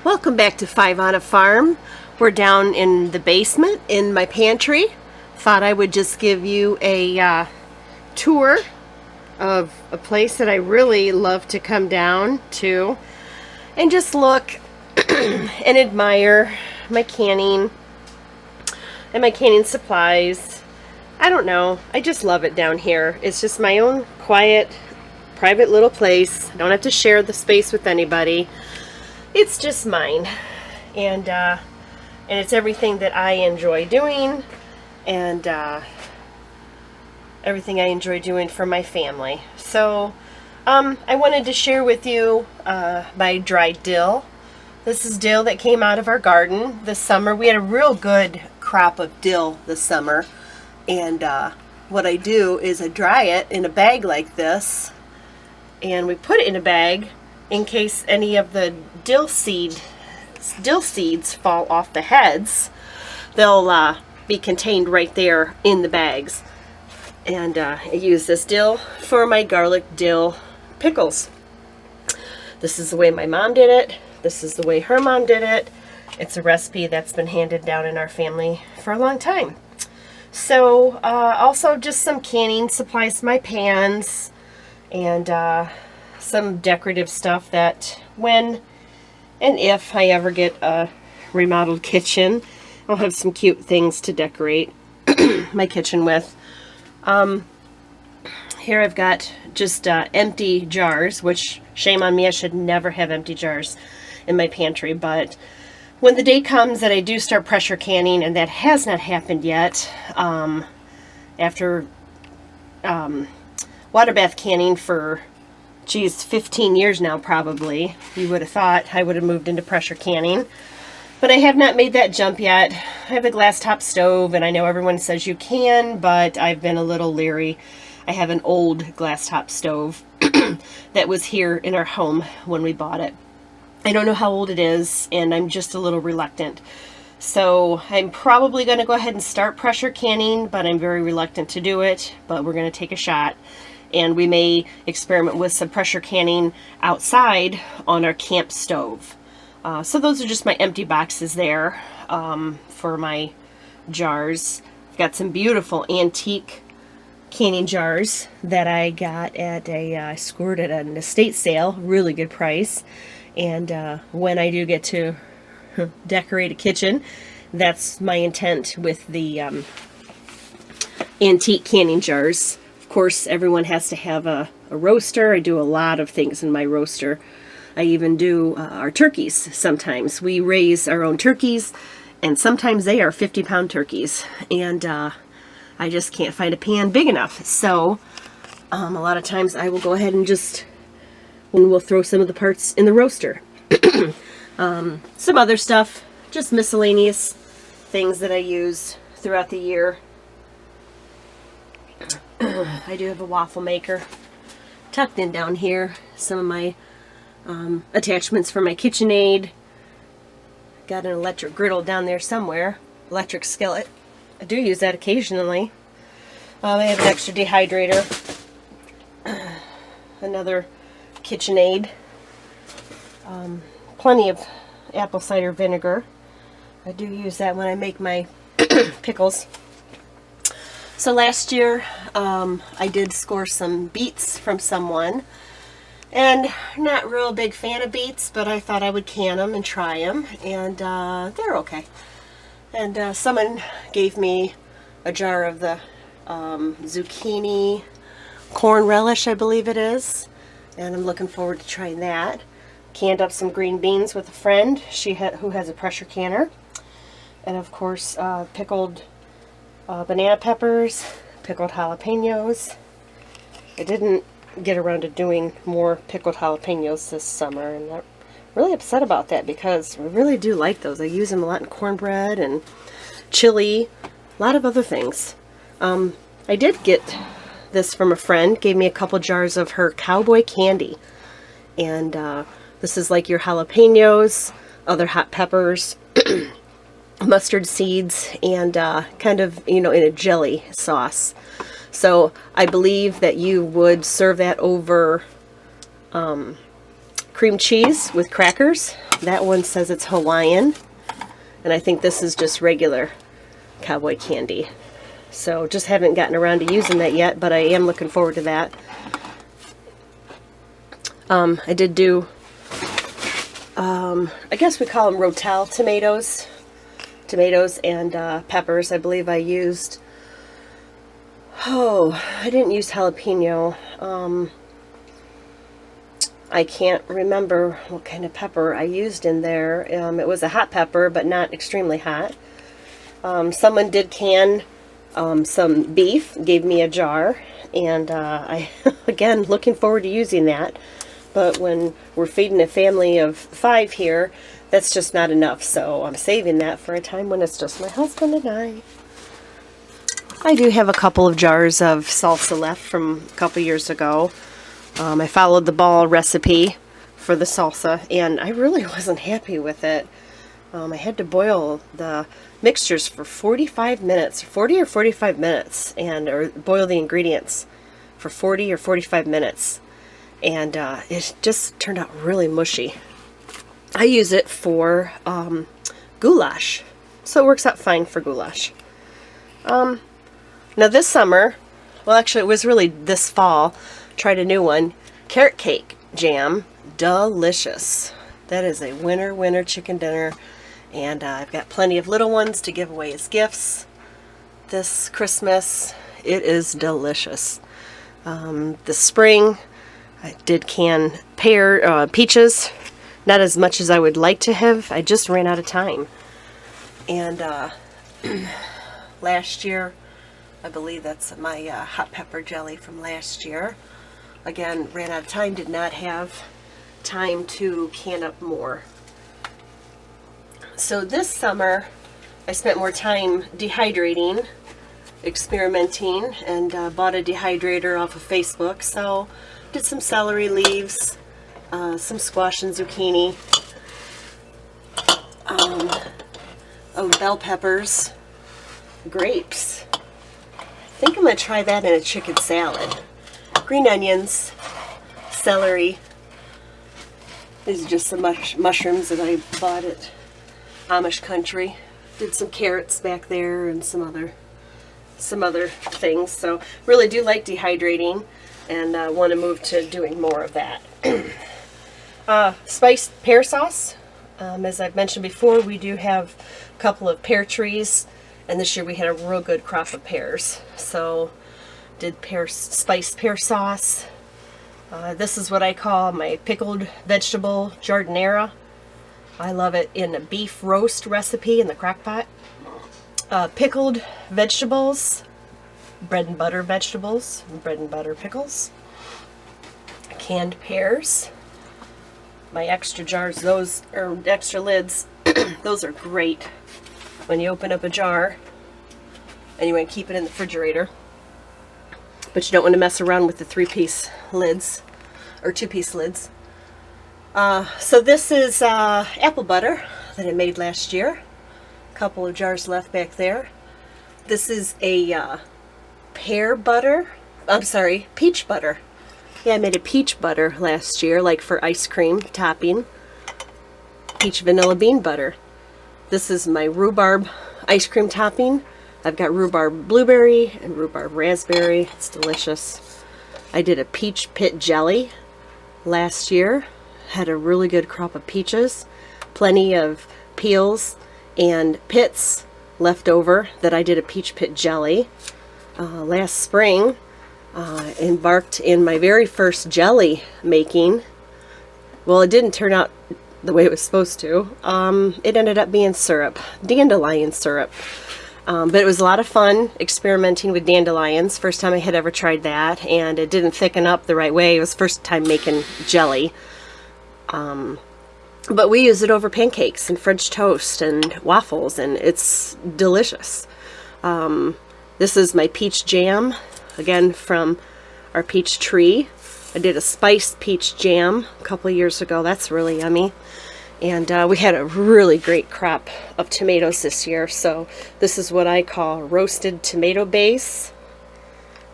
Welcome back to 5 on a Farm. We're down in the basement in my pantry. Thought I would just give you a tour of a place that I really love to come down to and just look and admire my canning and my canning supplies. I don't know, I just love it down here. It's just my own quiet, private little place. I don't have to share the space with anybody. It's just mine, and it's everything that I enjoy doing, and everything I enjoy doing for my family. So I wanted to share with you my dried dill. This is dill that came out of our garden this summer. We had a real good crop of dill this summer, and what I do is I dry it in a bag like this, and we put it in a bag in case any of the dill seeds fall off the heads. They'll be contained right there in the bags. And I use this dill for my garlic dill pickles. This is the way my mom did it. This is the way her mom did it. It's a recipe that's been handed down in our family for a long time. So also just some canning supplies, my pans, and some decorative stuff that when and if I ever get a remodeled kitchen, I'll have some cute things to decorate my kitchen with. Here I've got just empty jars, which shame on me, I should never have empty jars in my pantry, but when the day comes that I do start pressure canning, and that has not happened yet, after water bath canning for 15 years now probably. You would have thought I would have moved into pressure canning, but I have not made that jump yet. I have a glass top stove, and I know everyone says you can, but I've been a little leery. I have an old glass top stove that was here in our home when we bought it. I don't know how old it is, and I'm just a little reluctant. So I'm probably going to go ahead and start pressure canning, but I'm very reluctant to do it, but we're going to take a shot. And we may experiment with some pressure canning outside on our camp stove. So those are just my empty boxes there for my jars. I've got some beautiful antique canning jars that I got at I scored at an estate sale, really good price. And when I do get to decorate a kitchen, that's my intent with the antique canning jars. Of course, everyone has to have a roaster. I do a lot of things in my roaster. I even do our turkeys sometimes. We raise our own turkeys, and sometimes they are 50-pound turkeys. And I just can't find a pan big enough. So a lot of times I will go ahead and we'll throw some of the parts in the roaster. Some other stuff, just miscellaneous things that I use throughout the year. I do have a waffle maker tucked in down here. Some of my attachments for my KitchenAid. Got an electric griddle down there somewhere. Electric skillet. I do use that occasionally. I have an extra dehydrator. Another KitchenAid. Plenty of apple cider vinegar. I do use that when I make my pickles. So last year I did score some beets from someone, and not real big fan of beets, but I thought I would can them and try them, and they're okay. And someone gave me a jar of the zucchini corn relish, I believe it is, and I'm looking forward to trying that. Canned up some green beans with a friend who has a pressure canner, and of course pickled banana peppers, pickled jalapenos. I didn't get around to doing more pickled jalapenos this summer, and I'm really upset about that because we really do like those. I use them a lot in cornbread and chili, a lot of other things. I did get this from a friend, gave me a couple jars of her cowboy candy, and this is like your jalapenos, other hot peppers, mustard seeds, and kind of, in a jelly sauce. So I believe that you would serve that over cream cheese with crackers. That one says it's Hawaiian, and I think this is just regular cowboy candy. So just haven't gotten around to using that yet, but I am looking forward to that. I did do, I guess we call them Rotel tomatoes. Tomatoes and peppers. I believe I used, I didn't use jalapeno. I can't remember what kind of pepper I used in there. It was a hot pepper, but not extremely hot. Someone did can some beef, gave me a jar, and I, again, looking forward to using that. But when we're feeding a family of 5 here, that's just not enough. So I'm saving that for a time when it's just my husband and I. I do have a couple of jars of salsa left from a couple years ago. I followed the ball recipe for the salsa, and I really wasn't happy with it. I had to boil the mixtures for 45 minutes, 40 or 45 minutes, or boil the ingredients for 40 or 45 minutes. And it just turned out really mushy. I use it for goulash, so it works out fine for goulash. Now this summer, well actually it was really this fall, tried a new one, carrot cake jam, delicious. That is a winter chicken dinner, and I've got plenty of little ones to give away as gifts this Christmas. It is delicious. This spring I did can peaches, not as much as I would like to have. I just ran out of time. And last year, I believe that's my hot pepper jelly from last year. Again, ran out of time, did not have time to can up more. So this summer, I spent more time dehydrating, experimenting, and bought a dehydrator off of Facebook. So did some celery leaves, some squash and zucchini, bell peppers, grapes. I think I'm going to try that in a chicken salad. Green onions, celery. These are just some mushrooms that I bought at Amish Country. Did some carrots back there and some other things. So really do like dehydrating, and want to move to doing more of that. Spiced pear sauce. As I've mentioned before, we do have a couple of pear trees, and this year we had a real good crop of pears. So did spiced pear sauce. This is what I call my pickled vegetable jardinera. I love it in a beef roast recipe in the crock pot. Pickled vegetables, bread and butter vegetables, bread and butter pickles. Canned pears. My extra jars, those are extra lids. Those are great when you open up a jar and you want to keep it in the refrigerator, but you don't want to mess around with the 3-piece lids or 2-piece lids. So this is apple butter that I made last year. A couple of jars left back there. This is a peach butter. Yeah, I made a peach butter last year, like for ice cream topping. Peach vanilla bean butter. This is my rhubarb ice cream topping. I've got rhubarb blueberry and rhubarb raspberry. It's delicious. I did a peach pit jelly last year. Had a really good crop of peaches. Plenty of peels and pits left over that I did a peach pit jelly. Last spring, embarked in my very first jelly making. Well, it didn't turn out the way it was supposed to. It ended up being syrup, dandelion syrup. But it was a lot of fun experimenting with dandelions. First time I had ever tried that, and it didn't thicken up the right way. It was first time making jelly. But we use it over pancakes and French toast and waffles, and it's delicious. This is my peach jam, again from our peach tree. I did a spiced peach jam a couple of years ago. That's really yummy. And we had a really great crop of tomatoes this year. So this is what I call roasted tomato base.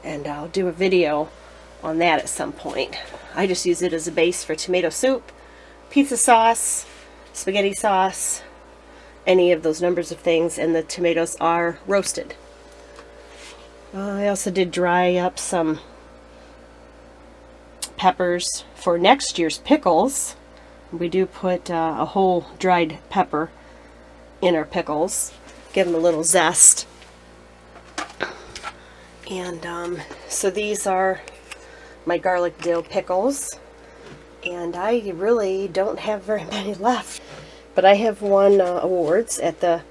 And I'll do a video on that at some point. I just use it as a base for tomato soup, pizza sauce, spaghetti sauce, any of those numbers of things, and the tomatoes are roasted. I also did dry up some peppers for next year's pickles. We do put a whole dried pepper in our pickles, give them a little zest. And so these are my garlic dill pickles, and I really don't have very many left, but I have won awards at the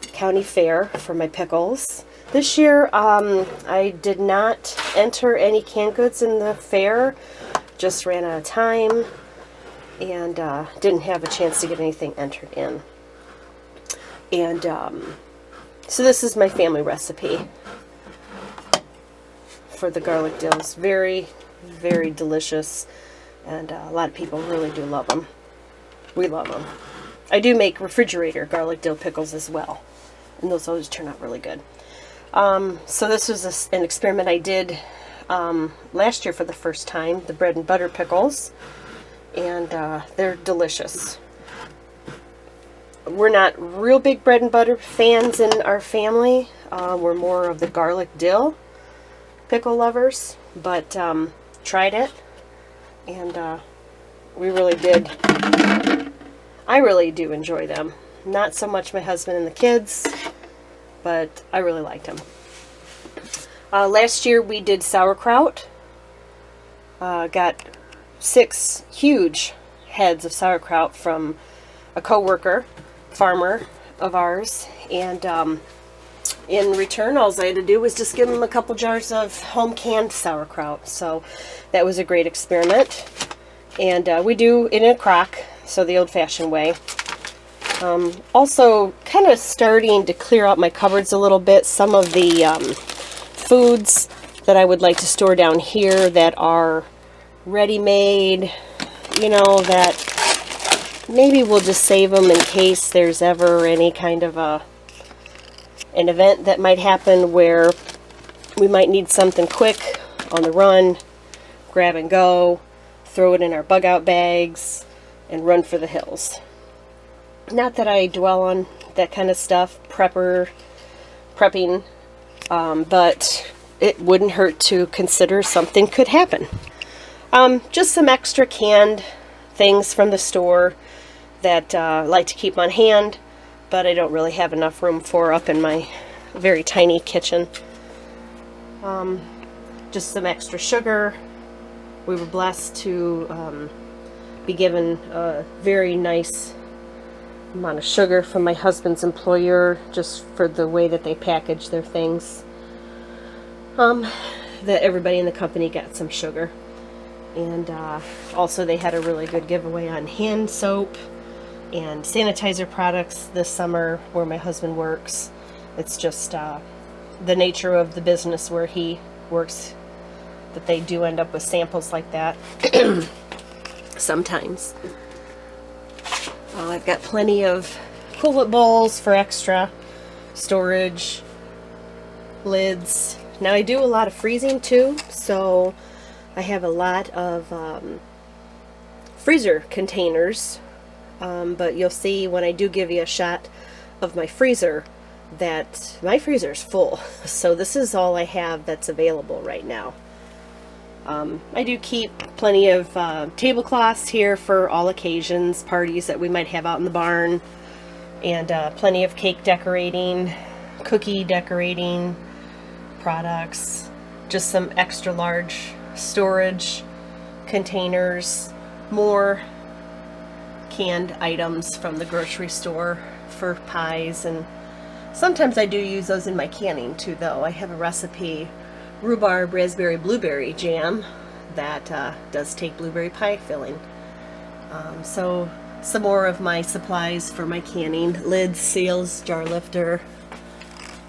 county fair for my pickles. This year I did not enter any canned goods in the fair, just ran out of time and didn't have a chance to get anything entered in. And so this is my family recipe for the garlic dills. Very, very delicious, and a lot of people really do love them. We love them. I do make refrigerator garlic dill pickles as well, and those always turn out really good. So this was an experiment I did last year for the first time, the bread and butter pickles, and they're delicious. We're not real big bread and butter fans in our family. We're more of the garlic dill pickle lovers, but tried it, and we really did. I really do enjoy them. Not so much my husband and the kids, but I really liked them. Last year we did sauerkraut. Got 6 huge heads of sauerkraut from a co-worker, farmer of ours, and in return all I had to do was just give them a couple jars of home canned sauerkraut. So that was a great experiment, and we do it in a crock, so the old-fashioned way. Also kind of starting to clear out my cupboards a little bit. Some of the foods that I would like to store down here that are ready-made, you know, that maybe we'll just save them in case there's ever any kind of an event that might happen where we might need something quick on the run, grab and go, throw it in our bug out bags, and run for the hills. Not that I dwell on that kind of stuff, prepping, but it wouldn't hurt to consider something could happen. Just some extra canned things from the store that I like to keep on hand, but I don't really have enough room for up in my very tiny kitchen. Just some extra sugar. We were blessed to be given a very nice amount of sugar from my husband's employer, just for the way that they package their things. That everybody in the company got some sugar. And also they had a really good giveaway on hand soap and sanitizer products this summer where my husband works. It's just the nature of the business where he works that they do end up with samples like that sometimes. I've got plenty of coolant bowls for extra storage, lids. Now I do a lot of freezing too, so I have a lot of freezer containers, but you'll see when I do give you a shot of my freezer that my freezer is full. So this is all I have that's available right now. I do keep plenty of tablecloths here for all occasions, parties that we might have out in the barn, and plenty of cake decorating, cookie decorating products, just some extra large storage containers, more canned items from the grocery store for pies, and sometimes I do use those in my canning too, though. I have a recipe, rhubarb raspberry blueberry jam, that does take blueberry pie filling. So some more of my supplies for my canning: lids, seals, jar lifter,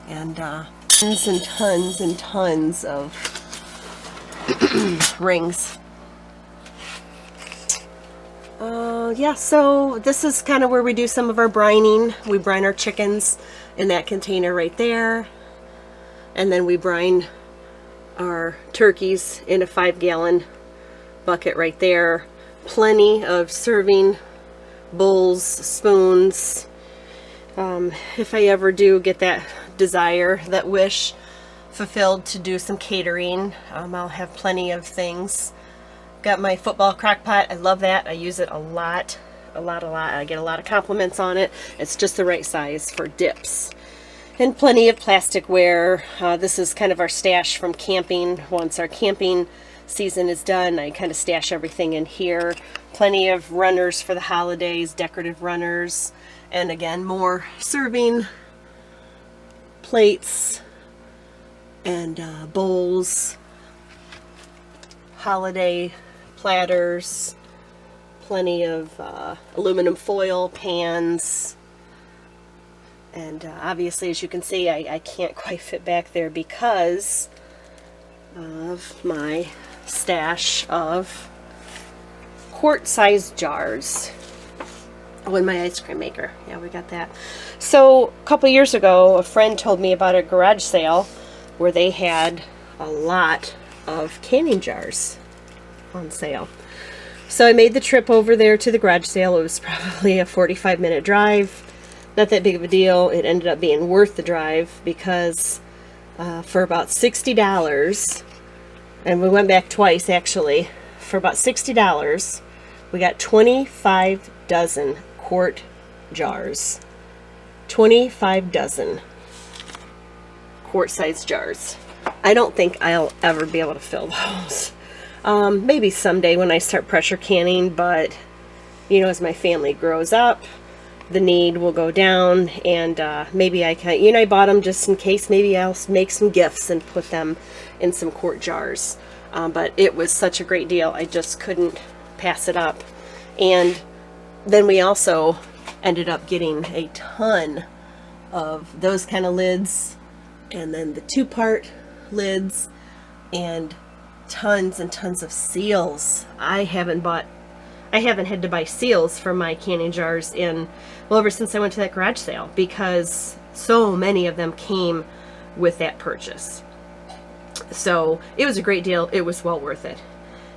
and tons and tons and tons of rings. Yeah, so this is kind of where we do some of our brining. We brine our chickens in that container right there, and then we brine our turkeys in a 5-gallon bucket right there. plenty of serving bowls, spoons. If I ever do get that desire, that wish fulfilled to do some catering, I'll have plenty of things. Got my football crock pot. I love that. I use it a lot. I get a lot of compliments on it. It's just the right size for dips. And plenty of plasticware. This is kind of our stash from camping. Once our camping season is done, I kind of stash everything in here. Plenty of runners for the holidays, decorative runners. And again, more serving plates and bowls, holiday platters, plenty of aluminum foil pans. And obviously, as you can see, I can't quite fit back there because of my stash of quart-sized jars. Oh, and my ice cream maker. Yeah, we got that. So a couple years ago, a friend told me about a garage sale where they had a lot of canning jars on sale. So I made the trip over there to the garage sale. It was probably a 45-minute drive. Not that big of a deal. It ended up being worth the drive because for about $60, and we went back twice actually, for about $60, we got 25 dozen quart jars. 25 dozen quart-sized jars. I don't think I'll ever be able to fill those. Maybe someday when I start pressure canning, but you know, as my family grows up, the need will go down, and maybe I can, you know, I bought them just in case. Maybe I'll make some gifts and put them in some quart jars. But it was such a great deal, I just couldn't pass it up. And then we also ended up getting a ton of those kind of lids, and then the two-part lids, and tons and tons of seals. I haven't had to buy seals for my canning jars ever since I went to that garage sale, because so many of them came with that purchase. So it was a great deal. It was well worth it.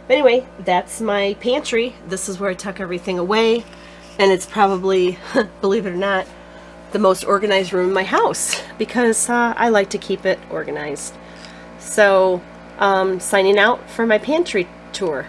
But anyway, that's my pantry. This is where I tuck everything away, and it's probably, believe it or not, the most organized room in my house because I like to keep it organized. So signing out for my pantry tour.